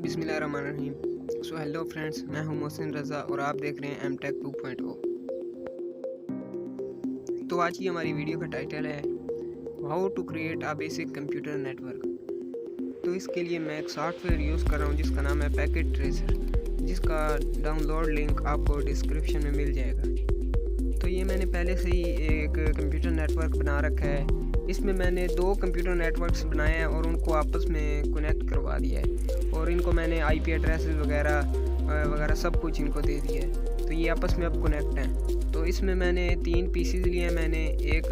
बिस्मिल्लाहिर्रहमानिर्रहीम। So hello friends, मैं हूं मोहसिन रज़ा और आप देख रहे हैं एमटेक 2.0। तो आज की हमारी वीडियो का टाइटल है how to create a basic computer network. तो इसके लिए मैं एक सॉफ्टवेयर यूज़ कर रहा हूं जिसका नाम है पैकेट ट्रेसर, जिसका डाउनलोड लिंक आपको डिस्क्रिप्शन में मिल जाएगा। तो ये मैंने पहले से ही एक कंप्यूटर नेटवर्क बना रखा है। इसमें मैंने 2 कंप्यूटर नेटवर्क्स बनाए हैं और उनको आपस में कनेक्ट करवा दिया है और इनको मैंने आईपी एड्रेस वगैरह सब कुछ इनको दे दिया है। तो ये आपस में अब कनेक्ट हैं। तो इसमें मैंने 3 पीसीज लिए हैं। मैंने एक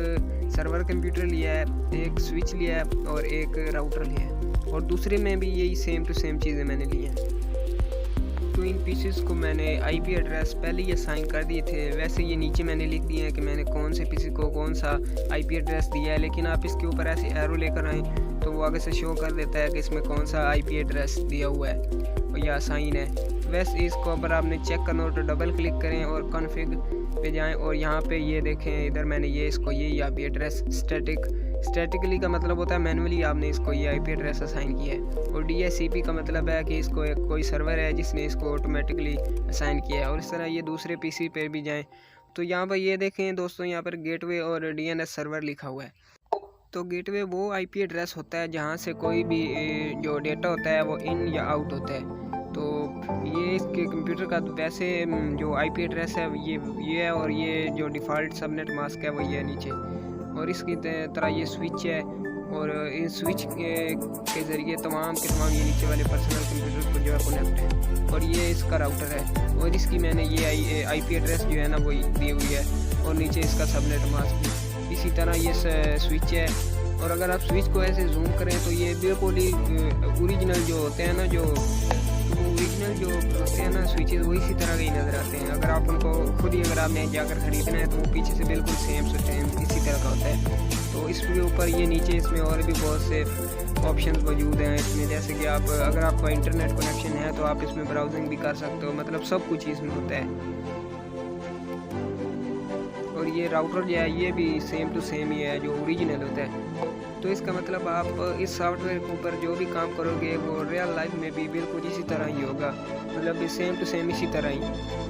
सर्वर कंप्यूटर लिया है, एक स्विच लिया है और एक राउटर लिया है, और दूसरे में भी यही सेम टू सेम चीज़ें मैंने ली हैं। तो इन पीसेस को मैंने आईपी एड्रेस पहले ही असाइन कर दिए थे। वैसे ये नीचे मैंने लिख दिए हैं कि मैंने कौन से पीसी को कौन सा आईपी एड्रेस दिया है, लेकिन आप इसके ऊपर ऐसे एरो लेकर आएँ तो वो आगे से शो कर देता है कि इसमें कौन सा आईपी एड्रेस दिया हुआ है या असाइन है। वैसे इसको अगर आपने चेक करना हो तो डबल क्लिक करें और कॉन्फ़िग पे जाएं और यहाँ पे ये देखें, इधर मैंने ये आईपी एड्रेस स्टैटिकली का मतलब होता है मैनुअली आपने इसको ये आईपी एड्रेस असाइन किया है, और डीएचसीपी का मतलब है कि इसको एक कोई सर्वर है जिसने इसको ऑटोमेटिकली असाइन किया है। और इस तरह ये दूसरे पीसी पे भी जाएं तो यहाँ पर ये देखें दोस्तों, यहाँ पर गेटवे और डीएनएस सर्वर लिखा हुआ है। तो गेटवे वो आईपी एड्रेस होता है जहाँ से कोई भी जो डेटा होता है वो इन या आउट होता है। तो ये इसके कंप्यूटर का वैसे जो आईपी एड्रेस है ये है, और ये जो डिफ़ॉल्ट सबनेट मास्क है वो ये है नीचे, और इसकी तरह ये स्विच है, और इस स्विच के ज़रिए तमाम के तमाम ये नीचे वाले पर्सनल कंप्यूटर को जो है कनेक्ट है। और ये इसका राउटर है और इसकी मैंने ये आईपी एड्रेस जो है ना वो दी हुई है, और नीचे इसका सबनेट मास्क भी। इसी तरह ये स्विच है, और अगर आप स्विच को ऐसे जूम करें तो ये बिल्कुल ही ओरिजिनल जो होते हैं ना स्विचेस वो इसी तरह के ही नज़र आते हैं। अगर आप उनको खुद ही अगर आपने जाकर ख़रीदना है तो वो पीछे से बिल्कुल सेम इसी तरह का होता है। तो इसके ऊपर ये नीचे इसमें और भी बहुत से ऑप्शंस मौजूद हैं इसमें, जैसे कि आप अगर आपका इंटरनेट कनेक्शन है तो आप इसमें ब्राउजिंग भी कर सकते हो, मतलब सब कुछ इसमें होता है। और ये राउटर जो है ये भी सेम टू सेम ही है जो ओरिजिनल होता है। तो इसका मतलब आप इस सॉफ्टवेयर के ऊपर जो भी काम करोगे वो रियल लाइफ में भी बिल्कुल इसी तरह ही होगा, मतलब सेम टू सेम इसी तरह ही।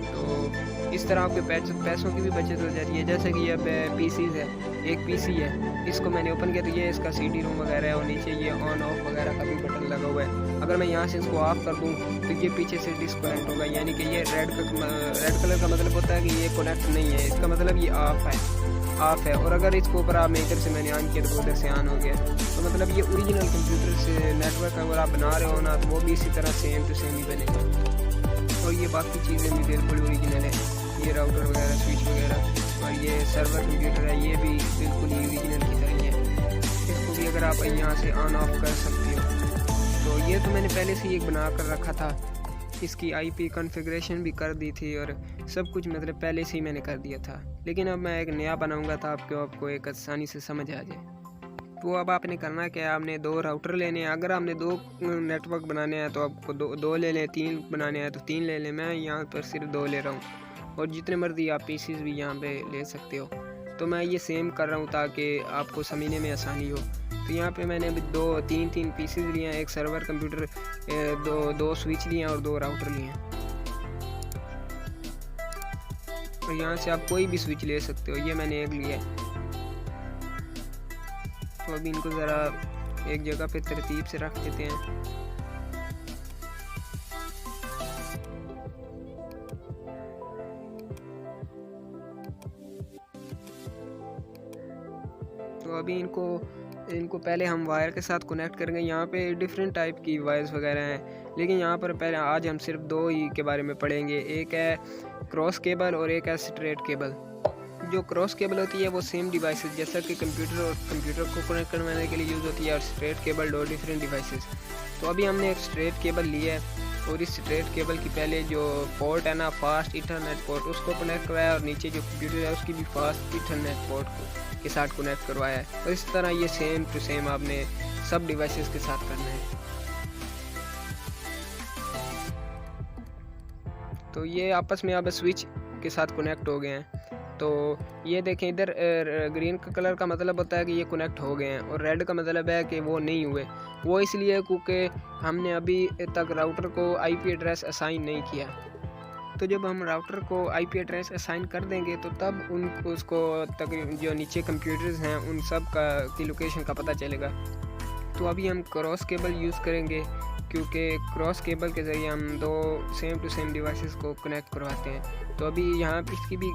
तो इस तरह आपके पैसों की भी बचत हो जाती है। जैसे कि अब पीसीज है, एक पीसी है, इसको मैंने ओपन किया तो ये इसका सीडी रूम वगैरह है, और नीचे ये ऑन ऑफ वगैरह का भी बटन लगा हुआ है। अगर मैं यहाँ से इसको ऑफ कर दूँ तो ये पीछे से डिस्कनेक्ट होगा, यानी कि ये रेड कलर का मतलब होता है कि ये कनेक्ट नहीं है, इसका मतलब ये ऑफ है। और अगर इसको ऊपर आपने इधर से मैंने ऑन किया तो उधर से ऑन हो गया, तो मतलब ये ओरिजिनल कंप्यूटर से नेटवर्क अगर आप बना रहे हो ना तो वो भी इसी तरह सेम टू सेम ही बनेगा। और ये बाकी चीज़ें भी बिल्कुल ओरिजिनल है, ये राउटर वगैरह स्विच वगैरह, और ये सर्वर कंप्यूटर है ये भी बिल्कुल ही ओरिजिनल की तरह ही है। इसको भी अगर आप यहाँ से ऑन ऑफ कर सकते हो। तो ये तो मैंने पहले से ही एक बना कर रखा था, इसकी आईपी कॉन्फ़िगरेशन भी कर दी थी और सब कुछ मतलब पहले से ही मैंने कर दिया था, लेकिन अब मैं एक नया बनाऊंगा था आपको एक आसानी से समझ आ जाए। तो अब आपने करना क्या है, आपने 2 राउटर लेने हैं। अगर आपने 2 नेटवर्क बनाने हैं तो आपको 2 ले लें, 3 बनाने हैं तो 3 ले लें। मैं यहाँ पर सिर्फ 2 ले रहा हूँ, और जितने मर्जी आप पीसीज भी यहाँ पे ले सकते हो। तो मैं ये सेम कर रहा हूँ ताकि आपको समझने में आसानी हो। तो यहाँ पे मैंने 3 पीसेस लिए हैं, एक सर्वर कंप्यूटर, 2 स्विच लिए हैं और 2 राउटर लिए हैं। और यहाँ से आप कोई भी स्विच ले सकते हो, ये मैंने एक लिया है। तो अभी इनको ज़रा एक जगह पे तरतीब से रख देते हैं। तो अभी इनको पहले हम वायर के साथ कनेक्ट करेंगे। यहाँ पे डिफरेंट टाइप की वायर्स वगैरह हैं, लेकिन यहाँ पर पहले आज हम सिर्फ 2 ही के बारे में पढ़ेंगे। एक है क्रॉस केबल और एक है स्ट्रेट केबल। जो क्रॉस केबल होती है वो सेम डिवाइसेस जैसा कि कंप्यूटर को कनेक्ट करवाने के लिए यूज़ होती है, और स्ट्रेट केबल 2 डिफरेंट डिवाइसेस। तो अभी हमने एक स्ट्रेट केबल लिया है, और इस स्ट्रेट केबल की पहले जो पोर्ट है ना, फास्ट इथरनेट पोर्ट, उसको कनेक्ट करवाया, और नीचे जो कंप्यूटर है उसकी भी फास्ट इथरनेट पोर्ट के साथ कनेक्ट करवाया है। और इस तरह ये सेम टू सेम आपने सब डिवाइसेस के साथ करना है। तो ये आपस में अब स्विच के साथ कनेक्ट हो गए हैं। तो ये देखें इधर ग्रीन का कलर का मतलब होता है कि ये कनेक्ट हो गए हैं, और रेड का मतलब है कि वो नहीं हुए। वो इसलिए क्योंकि हमने अभी तक राउटर को आईपी एड्रेस असाइन नहीं किया। तो जब हम राउटर को आईपी एड्रेस असाइन कर देंगे तो तब उसको तक जो नीचे कंप्यूटर्स हैं उन सब की लोकेशन का पता चलेगा। तो अभी हम क्रॉस केबल यूज़ करेंगे, क्योंकि क्रॉस केबल के ज़रिए हम दो सेम टू सेम डिवाइसेस को कनेक्ट करवाते हैं। तो अभी यहाँ पर इसकी भी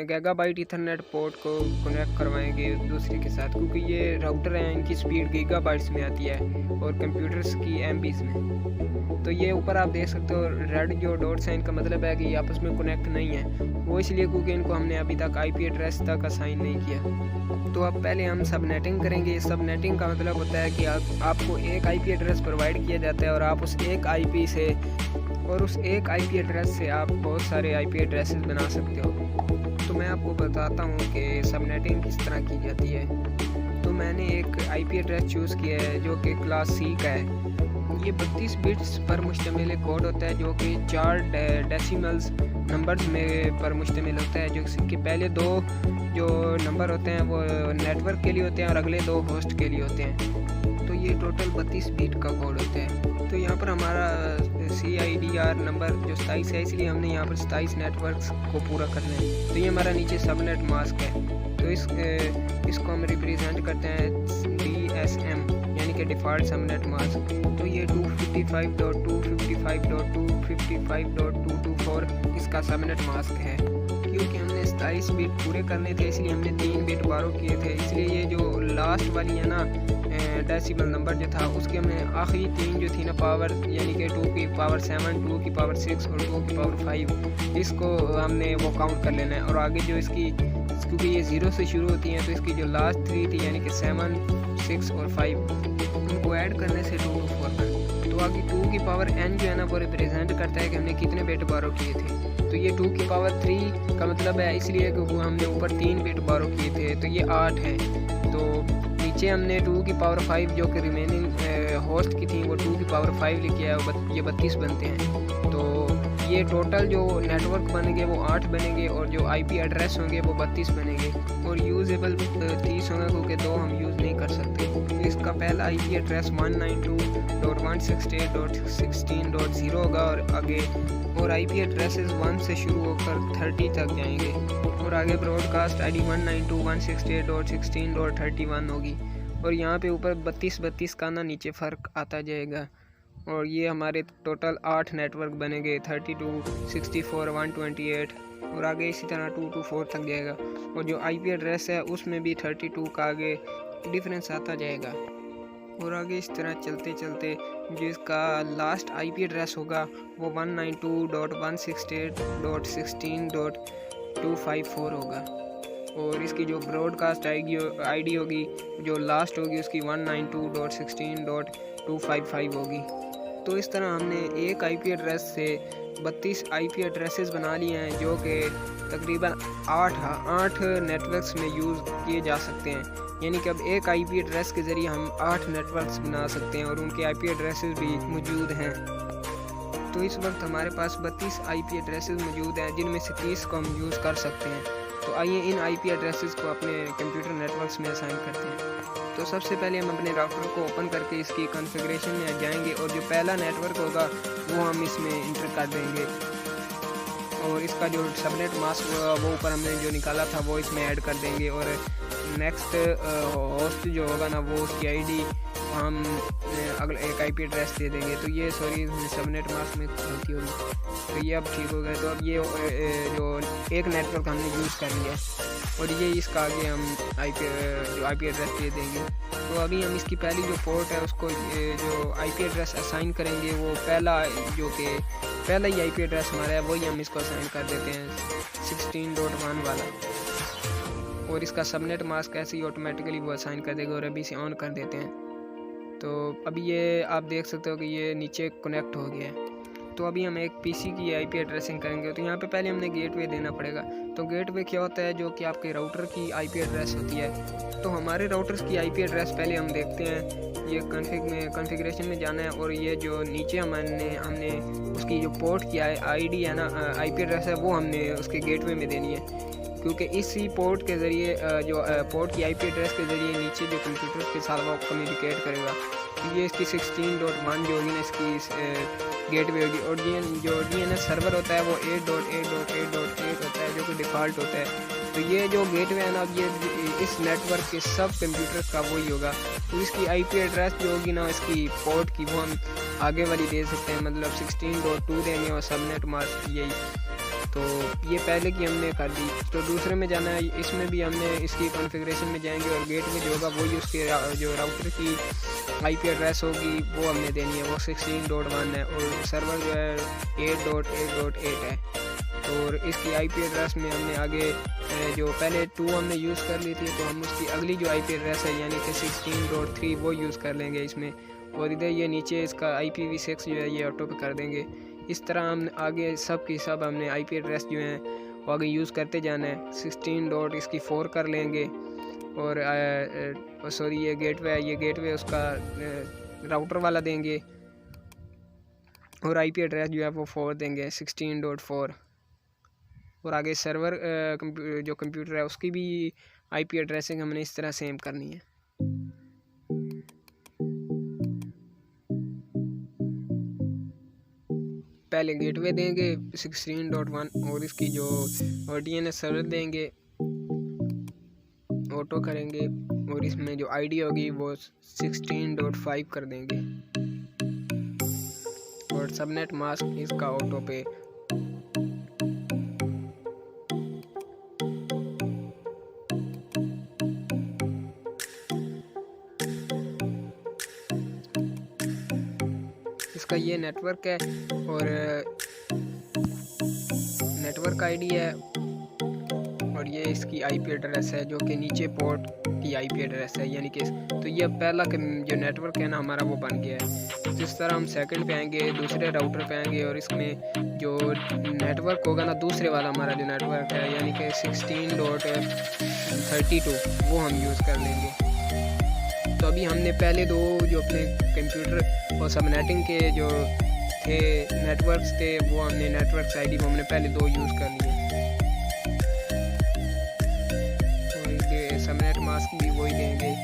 गीगाबाइट ईथरनेट पोर्ट को कनेक्ट करवाएंगे दूसरे के साथ, क्योंकि ये राउटर हैं इनकी स्पीड गीगाबाइट्स में आती है और कंप्यूटर्स की एमबीज़ में। तो ये ऊपर आप देख सकते हो रेड जो डॉट साइन का मतलब है कि ये आपस में कनेक्ट नहीं है, वो इसलिए क्योंकि इनको हमने अभी तक आईपी एड्रेस तक असाइन नहीं किया। तो अब पहले हम सबनेटिंग करेंगे। सबनेटिंग का मतलब होता है कि आपको एक आईपी एड्रेस प्रोवाइड किया जाता है और आप उस एक आईपी से और उस एक आईपी एड्रेस से आप बहुत सारे आईपी एड्रेसेस बना सकते हो। तो मैं आपको बताता हूँ कि सबनेटिंग किस तरह की जाती है। तो मैंने एक आईपी एड्रेस चूज़ किया है जो कि क्लास सी का है। ये 32 बिट्स पर मुश्तमिल कोड होता है जो कि 4 डेसिमल्स नंबर्स में पर मुश्तमिल होता है। जो कि पहले 2 जो नंबर होते हैं वो नेटवर्क के लिए होते हैं और अगले 2 होस्ट के लिए होते हैं। तो ये टोटल 32 बिट का कोड होता है। तो यहाँ पर हमारा CIDR नंबर जो 27 है, इसलिए हमने यहाँ पर 27 नेटवर्क्स को पूरा करना है। तो ये हमारा नीचे सबनेट मास्क है। तो इसको हम रिप्रेजेंट करते हैं DSM यानी कि डिफ़ॉल्ट सबनेट मास्क। तो ये 255.255.255.224 इसका सबनेट मास्क है। क्योंकि हमने 27 बिट पूरे करने थे इसलिए हमने 3 बिट बारो किए थे, इसलिए ये जो लास्ट वाली है ना डेसिमल नंबर जो था उसके हमने आखिरी 3 जो थी ना पावर, यानी कि 2 की पावर 7, 2 की पावर 6 और 2 की पावर 5, इसको हमने वो काउंट कर लेना है। और आगे जो इसकी, क्योंकि ये 0 से शुरू होती हैं, तो इसकी जो लास्ट 3 थी यानी कि 7, 6 और 5, उनको ऐड करने से 2 4 बन। तो आगे 2 की पावर n जो है ना वो रिप्रेजेंट करता है कि हमने कितने बिट बारो किए थे। तो ये 2 की पावर 3 का मतलब है इसलिए कि वो हमने ऊपर 3 बिट बारो किए थे, तो ये 8 है। तो नीचे हमने 2 की पावर 5 जो कि रिमेनिंग होस्ट की थी वो 2 की पावर 5 लिखी है, ये 32 बनते हैं। तो ये टोटल जो नेटवर्क बनेंगे वो 8 बनेंगे और जो आईपी एड्रेस होंगे वो 32 बनेंगे और यूजेबल 30 होंगे, क्योंकि 2 हम यूज़ नहीं कर सकते। इसका पहला आईपी एड्रेस 192.168.16.0 होगा और आगे और आईपी एड्रेसेस 1 से शुरू होकर 30 तक जाएंगे और आगे ब्रॉडकास्ट आईडी 192.168.16.31 होगी और यहाँ पे ऊपर 32 का ना नीचे फ़र्क आता जाएगा। और ये हमारे टोटल 8 नेटवर्क बनेंगे, 32, 64, 128 और आगे इसी तरह 224 तक जाएगा। और जो आईपी एड्रेस है उसमें भी 32 का आगे डिफरेंस आता जाएगा। और आगे इस तरह चलते चलते जिसका लास्ट आईपी एड्रेस होगा वो 192.168.16.254 होगा और इसकी जो ब्रॉडकास्ट आईडी होगी जो लास्ट होगी उसकी 192.16.255 होगी। तो इस तरह हमने एक आईपी एड्रेस से 32 आईपी एड्रेसेस बना लिए हैं जो कि तकरीबन 8 नेटवर्क्स में यूज़ किए जा सकते हैं। यानी कि अब एक आईपी एड्रेस के ज़रिए हम 8 नेटवर्क्स बना सकते हैं और उनके आईपी एड्रेसेस भी मौजूद हैं। तो इस वक्त हमारे पास 32 आईपी एड्रेसेस मौजूद हैं जिनमें से 30 को हम यूज़ कर सकते हैं। तो आइए इन आईपी एड्रेसेस को अपने कंप्यूटर नेटवर्क्स में असाइन करते हैं। तो सबसे पहले हम अपने राउटर को ओपन करके इसकी कॉन्फ़िगरेशन में जाएंगे और जो पहला नेटवर्क होगा वो हम इसमें इंटर कर देंगे और इसका जो सबनेट मास्क वो ऊपर हमने जो निकाला था वो इसमें ऐड कर देंगे और नेक्स्ट होस्ट जो होगा ना वो उसकी आईडी हम अगला एक आईपी एड्रेस दे देंगे। तो ये सॉरी सबनेट मास्क में गलती होगी, तो ये अब ठीक हो गया। तो अब ये जो एक नेटवर्क हमने यूज़ कर लिया और ये इसका आगे हम जो आईपी एड्रेस दे देंगे। तो अभी हम इसकी पहली जो पोर्ट है उसको जो आईपी एड्रेस असाइन करेंगे वो पहला ही आईपी एड्रेस हमारा है वही हम इसको असाइन कर देते हैं 16.1 वाला और इसका सबनेट मास्क ऐसे ही ऑटोमेटिकली वो असाइन कर देगा और अभी इसे ऑन कर देते हैं। तो अभी ये आप देख सकते हो कि ये नीचे कनेक्ट हो गया है। तो अभी हम एक पीसी की आईपी एड्रेसिंग करेंगे। तो यहाँ पे पहले हमने गेटवे देना पड़ेगा। तो गेटवे क्या होता है, जो कि आपके राउटर की आईपी एड्रेस होती है। तो हमारे राउटर्स की आईपी एड्रेस पहले हम देखते हैं। ये कॉन्फ़िगरेशन में जाना है और ये जो नीचे हमने उसकी जो पोर्ट की आईडी है ना, आईपी एड्रेस है, वो हमने उसके गेटवे में देनी है। क्योंकि इसी पोर्ट के ज़रिए जो पोर्ट की आईपी एड्रेस के ज़रिए नीचे जो कंप्यूटर के साथ वो कम्युनिकेट करेगा। तो ये इसकी 16.1 जो होगी ना, इसकी गेटवे होगी। और जो DNS सर्वर होता है वो 8.8.8.8 होता है, जो कि डिफ़ॉल्ट होता है। तो ये जो गेटवे है ना, ये इस नेटवर्क के सब कंप्यूटर का वही होगा। तो इसकी आईपी एड्रेस जो होगी ना, इसकी पोर्ट की, वो हम आगे वाली दे सकते हैं, मतलब 16.2 देंगे और सबनेट मास्क यही। तो ये पहले की हमने कर दी। तो दूसरे में जाना है, इसमें भी हमने इसकी कॉन्फ़िगरेशन में जाएंगे और गेटवे जो होगा वही उसके जो राउटर की आईपी एड्रेस होगी वो हमने देनी है, वो 16.1 है और सर्वर जो है 8.8.8 है। और इसकी आईपी एड्रेस में हमने आगे जो पहले 2 हमने यूज़ कर ली थी, तो हम उसकी अगली जो आईपी एड्रेस है यानी कि 16.3 वो यूज़ कर लेंगे इसमें। और इधर ये नीचे इसका IPv6 जो है ये ऑटो पे कर देंगे। इस तरह हम आगे सब की सब हमने आईपी एड्रेस जो हैं वो आगे यूज़ करते जाना है। 16 इसकी 4 कर लेंगे। और सॉरी, ये गेटवे उसका राउटर वाला देंगे और आईपी एड्रेस जो है वो 4 देंगे, 16.4। और आगे सर्वर जो कंप्यूटर है उसकी भी आईपी एड्रेसिंग हमने इस तरह सेम करनी है। पहले गेटवे देंगे 16.1 और इसकी जो DNS सर्वर देंगे, ऑटो करेंगे और इसमें जो आईडी होगी वो 16.5 कर देंगे और सबनेट मास्क इसका ऑटो पे। इसका ये नेटवर्क है और नेटवर्क आईडी है और ये इसकी आईपी एड्रेस है, जो कि नीचे पोर्ट की आईपी एड्रेस है यानी कि। तो ये पहला जो नेटवर्क है ना हमारा वो बन गया है। जिस तरह हम सेकंड पे आएंगे, दूसरे राउटर पे आएंगे और इसमें जो नेटवर्क होगा ना, दूसरे वाला हमारा जो नेटवर्क है यानी कि 16.32 वो हम यूज़ कर लेंगे। तो अभी हमने पहले दो जो अपने कंप्यूटर और सबनेटिंग के जो थे नेटवर्क्स थे, वो हमने नेटवर्क आईडी वो हमने पहले 2 यूज़ कर लिए और सबनेट मास्क भी वही देंगे।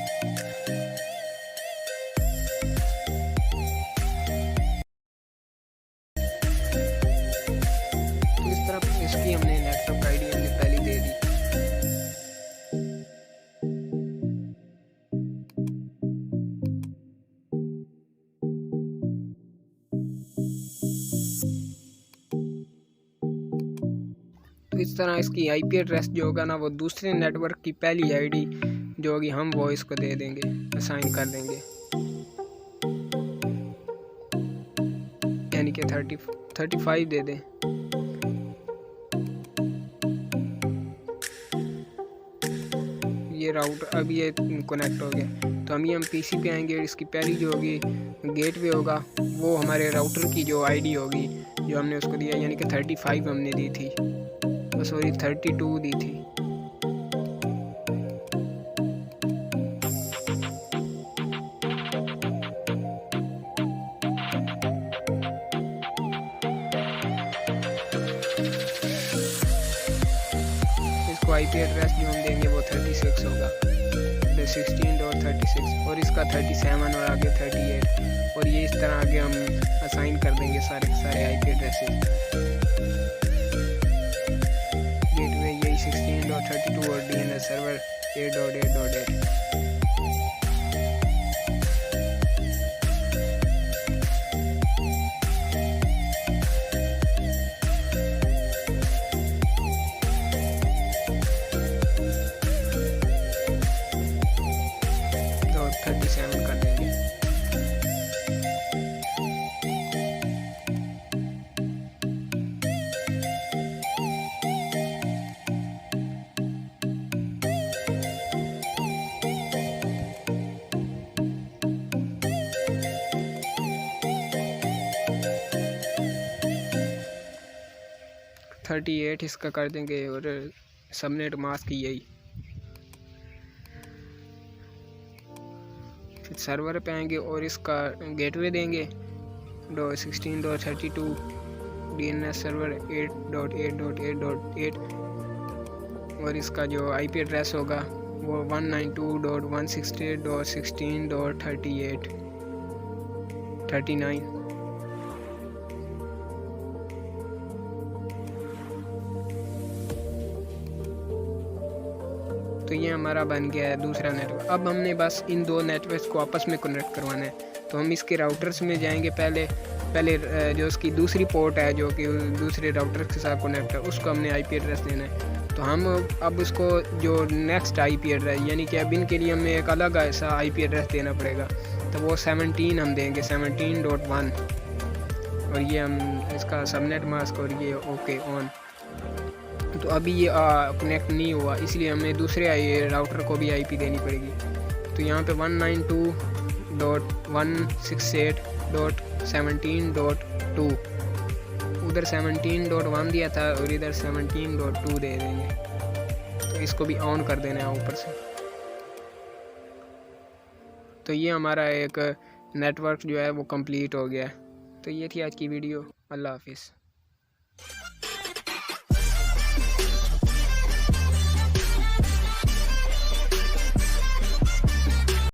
तो इस तरह इसकी हमने नेटवर्क आईडी हमने पहले दे दी। तो इस तरह इसकी आईपी एड्रेस जो होगा ना, वो दूसरे नेटवर्क की पहली आईडी जो होगी हम वो इसको दे देंगे, असाइन कर देंगे, यानी कि 35 दे दें। ये राउटर अभी ये कनेक्ट हो गया। तो हम पीसी पे आएंगे और इसकी पहली जो होगी गेटवे होगा वो हमारे राउटर की जो आईडी होगी जो हमने उसको दिया, यानी कि 35 हमने दी थी, सॉरी 32 दी थी। इसको आईपी एड्रेस जो हम देंगे वो 36 होगा, 16.36 और इसका 37 और आगे 38 और ये इस तरह आगे हम असाइन कर देंगे सारे के सारे आईपी एड्रेसेस। 16.32 और DNS सर्वर 8.8.8। तो 37 कर देंगे। 38 इसका कर देंगे और सबनेट मास्क यही। फिर सर्वर पे आएंगे और इसका गेटवे देंगे .16.32 DNS सर्वर 8.8.8.8 और इसका जो IP एड्रेस होगा वो 192.168.16.38.39। तो ये हमारा बन गया है दूसरा नेटवर्क। अब हमने बस इन दो नेटवर्क्स को आपस में कनेक्ट करवाना है। तो हम इसके राउटर्स में जाएंगे। पहले जो उसकी दूसरी पोर्ट है जो कि दूसरे राउटर के साथ कनेक्ट है, उसको हमने IP एड्रेस देना है। तो हम अब उसको जो नेक्स्ट IP एड्रेस यानी कि अब इनके लिए हमें एक अलग ऐसा IP एड्रेस देना पड़ेगा। तो वो 17 हम देंगे, 17.1 और ये हम इसका सबनेट मास्क और ये ओके ऑन। तो अभी ये कनेक्ट नहीं हुआ, इसलिए हमें दूसरे राउटर को भी IP देनी पड़ेगी। तो यहाँ पे 192.168.17.2 उधर 17.1 दिया था और इधर 17.2 दे देंगे। तो इसको भी ऑन कर देना है ऊपर से। तो ये हमारा एक नेटवर्क जो है वो कंप्लीट हो गया। तो ये थी आज की वीडियो। अल्लाह हाफिज़।